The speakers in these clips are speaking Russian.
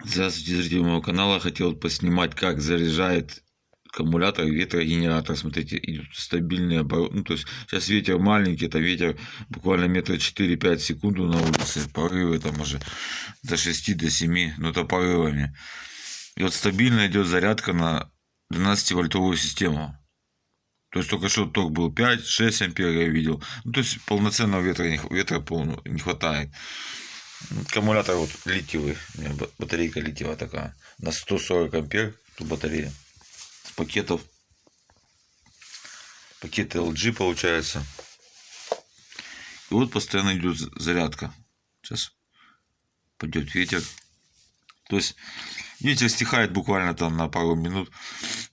Здравствуйте, зрители моего канала. Хотел поснимать, как заряжает аккумулятор ветрогенератор. Смотрите, идет стабильный оборот. Ну, то есть сейчас ветер маленький, это ветер буквально метра 4-5 в секунду на улице. Порывы там уже до 6, до 7, но это порывами. И вот стабильно идет зарядка на 12-вольтовую систему. То есть только что ток был 5-6 ампер, я видел. Ну, то есть полноценного ветра не хватает. Аккумулятор вот литиевый, у меня батарейка литиевая такая, на 140 ампер тут батарея, с пакеты LG получается. И вот постоянно идет зарядка. Сейчас пойдет ветер. То есть ветер стихает буквально там на пару минут,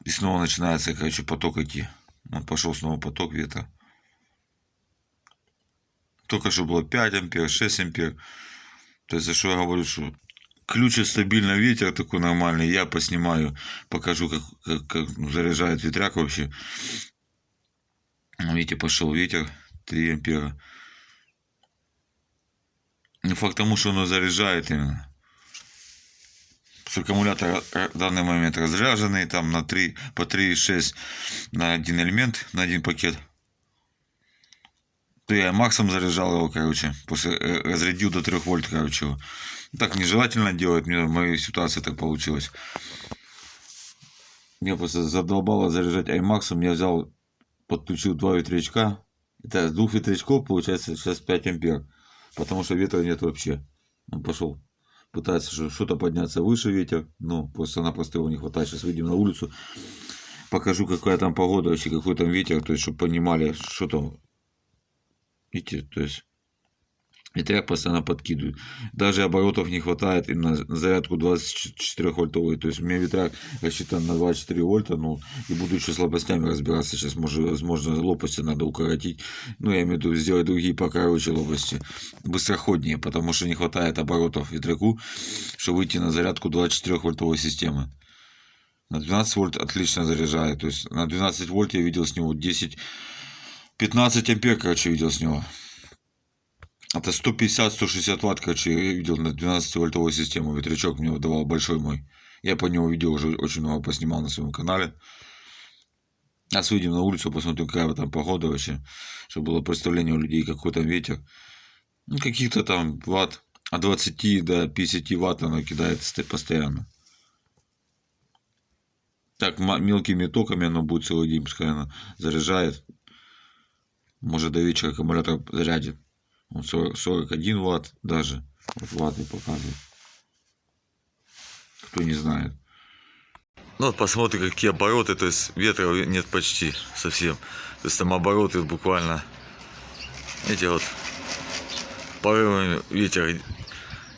и снова начинается, короче, поток идти. Вот пошел снова поток ветра. Только что было 5 ампер, 6 ампер. То есть, за что я говорю, что ключ стабильно ветер такой нормальный. Я поснимаю, покажу, как заряжает ветряк вообще. Видите, пошел ветер 3 ампера. Не факт тому, что оно заряжает именно. Аккумулятор в данный момент разряженный, там на 3, по 3,6 на один элемент, на один пакет. То я максом заряжал его, короче, после разрядил до 3 вольт, короче. Так нежелательно делать, мне в моей ситуации так получилось. Мне просто задолбало заряжать аймаксом, я взял, подключил 2 ветрячка. Это с 2 ветрячков получается сейчас 5 ампер, потому что ветра нет вообще. Он пошел, пытается что-то подняться выше ветер, но просто-напросто его не хватает. Сейчас выйдем на улицу, покажу, какая там погода вообще, какой там ветер, то есть, чтобы понимали, что там. Видите, то есть ветряк постоянно подкидывает. Даже оборотов не хватает им на зарядку 24 вольтовой. То есть у меня ветряк рассчитан на 24 вольта. Ну, и буду еще с лопастями разбираться. Сейчас, возможно, лопасти надо укоротить. Ну, я имею в виду сделать другие покороче лопасти. Быстроходнее, потому что не хватает оборотов ветряку, чтобы выйти на зарядку 24 вольтовой системы. На 12 вольт отлично заряжает. То есть на 12 вольт я видел с него 15 ампер, короче, видел с него. Это 150-160 ватт, короче, я видел на 12-вольтовую систему. Ветрячок мне выдавал большой мой. Я по нему видео уже очень много поснимал на своем канале. Сейчас выйдем на улицу, посмотрим, какая там погода вообще. Чтобы было представление у людей, какой там ветер. Ну, каких-то там ватт. От 20 до 50 ватт оно кидает постоянно. Так, мелкими токами оно будет целый день, пускай оно заряжает. Может, до вечера аккумулятор зарядит. Он 41 ватт даже. Вот ватты показывает. Кто не знает. Ну вот посмотрим, какие обороты. То есть ветра нет почти совсем. То есть там обороты буквально. Эти вот порывами ветер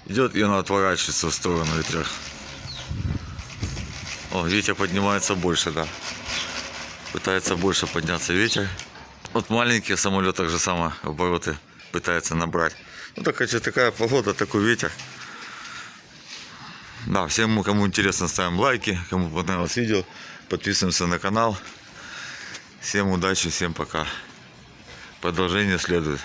идет, и он отворачивается в сторону ветра. О, ветер поднимается больше, да. Пытается больше подняться ветер. Вот маленькие самолеты так же самое обороты пытается набрать. Ну так, короче, такая погода, такой ветер. Да, всем, кому интересно, ставим лайки. Кому понравилось видео, подписываемся на канал. Всем удачи, всем пока. Продолжение следует.